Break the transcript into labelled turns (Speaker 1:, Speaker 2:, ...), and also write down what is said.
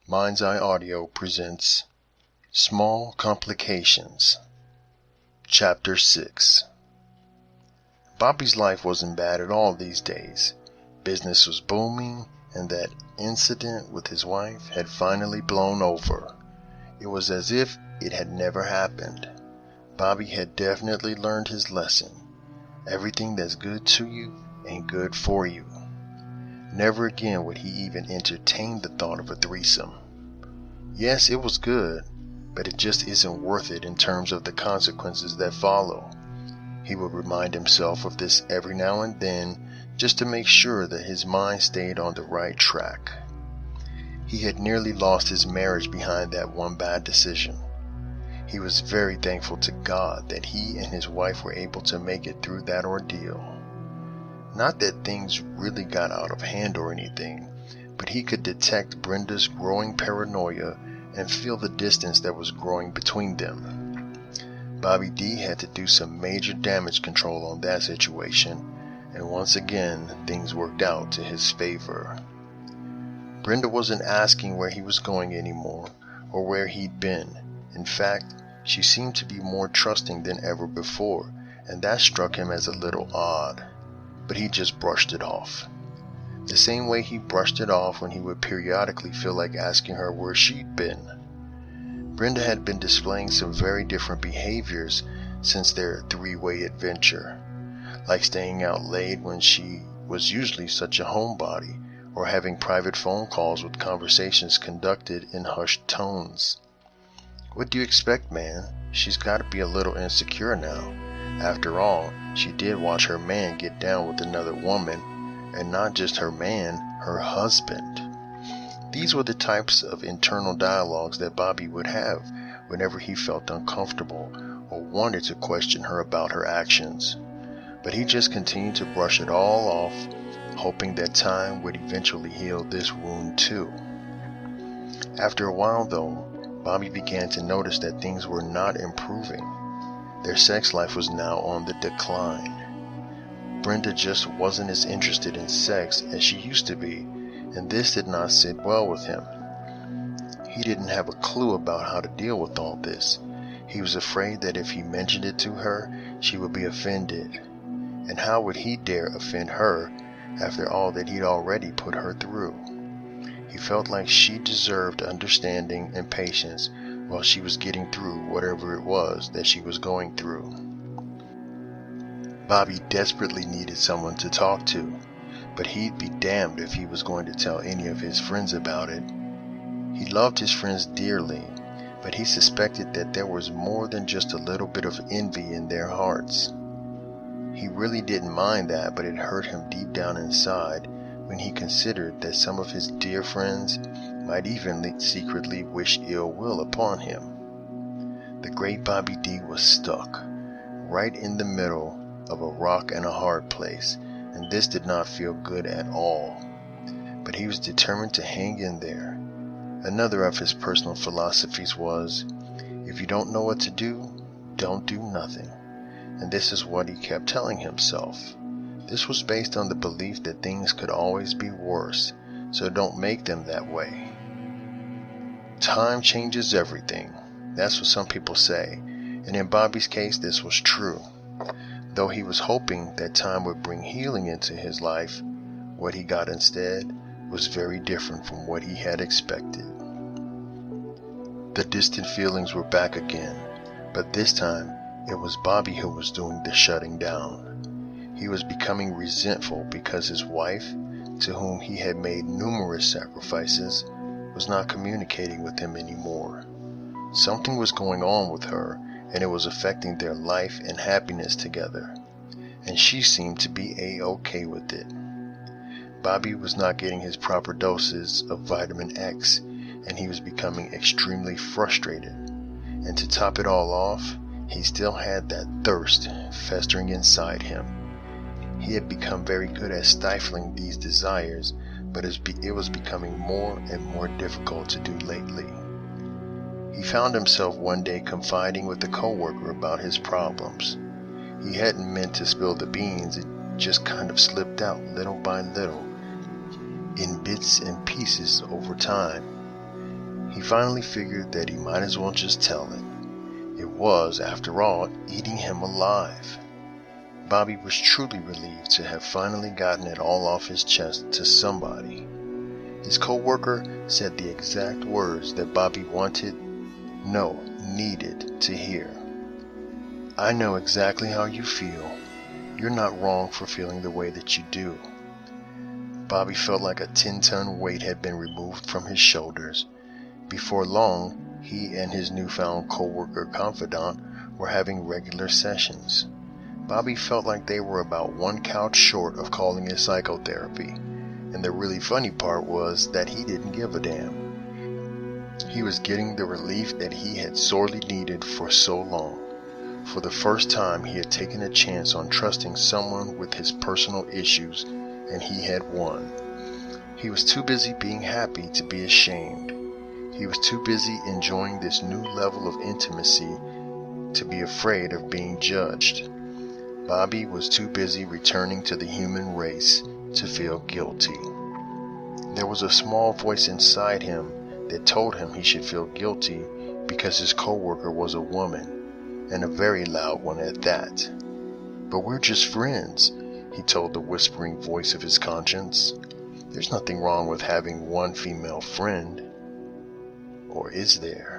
Speaker 1: Mind's Eye Audio presents Small Complications, Chapter 6. Bobby's life wasn't bad at all these days. Business was booming, and that incident with his wife had finally blown over. It was as if it had never happened. Bobby had definitely learned his lesson. Everything that's good to you ain't good for you. Never again would he even entertain the thought of a threesome. Yes, it was good, but it just isn't worth it in terms of the consequences that follow. He would remind himself of this every now and then just to make sure that his mind stayed on the right track. He had nearly lost his marriage behind that one bad decision. He was very thankful to God that he and his wife were able to make it through that ordeal. Not that things really got out of hand or anything, but he could detect Brenda's growing paranoia and feel the distance that was growing between them. Bobby D had to do some major damage control on that situation, and once again things worked out to his favor. Brenda wasn't asking where he was going anymore or where he'd been. In fact, she seemed to be more trusting than ever before, and that struck him as a little odd. But he just brushed it off. The same way he brushed it off when he would periodically feel like asking her where she'd been. Brenda had been displaying some very different behaviors since their three-way adventure, like staying out late when she was usually such a homebody, or having private phone calls with conversations conducted in hushed tones. What do you expect, man? She's got to be a little insecure now. After all, she did watch her man get down with another woman, and not just her man, her husband. These were the types of internal dialogues that Bobby would have whenever he felt uncomfortable or wanted to question her about her actions. But he just continued to brush it all off, hoping that time would eventually heal this wound too. After a while though, Bobby began to notice that things were not improving. Their sex life was now on the decline. Brenda just wasn't as interested in sex as she used to be, and this did not sit well with him. He didn't have a clue about how to deal with all this. He was afraid that if he mentioned it to her, she would be offended. And how would he dare offend her after all that he'd already put her through? He felt like she deserved understanding and patience while she was getting through whatever it was that she was going through. Bobby desperately needed someone to talk to, but he'd be damned if he was going to tell any of his friends about it. He loved his friends dearly, but he suspected that there was more than just a little bit of envy in their hearts. He really didn't mind that, but it hurt him deep down inside when he considered that some of his dear friends might even secretly wish ill will upon him. The great Bobby D was stuck, right in the middle of a rock and a hard place, and this did not feel good at all. But he was determined to hang in there. Another of his personal philosophies was, if you don't know what to do, don't do nothing. And this is what he kept telling himself. This was based on the belief that things could always be worse, so don't make them that way. Time changes everything. That's what some people say, and in Bobby's case this was true. Though he was hoping that time would bring healing into his life, what he got instead was very different from what he had expected. The distant feelings were back again, but this time it was Bobby who was doing the shutting down. He was becoming resentful because his wife, to whom he had made numerous sacrifices, was not communicating with him anymore. Something was going on with her, and it was affecting their life and happiness together, and she seemed to be A-okay with it. Bobby was not getting his proper doses of vitamin X, and he was becoming extremely frustrated. And to top it all off, he still had that thirst festering inside him. He had become very good at stifling these desires, but it was becoming more and more difficult to do lately. He found himself one day confiding with a coworker about his problems. He hadn't meant to spill the beans, it just kind of slipped out little by little, in bits and pieces over time. He finally figured that he might as well just tell it. It was, after all, eating him alive. Bobby was truly relieved to have finally gotten it all off his chest to somebody. His co-worker said the exact words that Bobby needed to hear. "I know exactly how you feel. You're not wrong for feeling the way that you do." Bobby felt like a 10-ton weight had been removed from his shoulders. Before long, he and his newfound co-worker confidant were having regular sessions. Bobby felt like they were about one couch short of calling it psychotherapy, and the really funny part was that he didn't give a damn. He was getting the relief that he had sorely needed for so long. For the first time, he had taken a chance on trusting someone with his personal issues, and he had won. He was too busy being happy to be ashamed. He was too busy enjoying this new level of intimacy to be afraid of being judged. Bobby was too busy returning to the human race to feel guilty. There was a small voice inside him that told him he should feel guilty because his coworker was a woman, and a very loud one at that. "But we're just friends," he told the whispering voice of his conscience. "There's nothing wrong with having one female friend. Or is there?"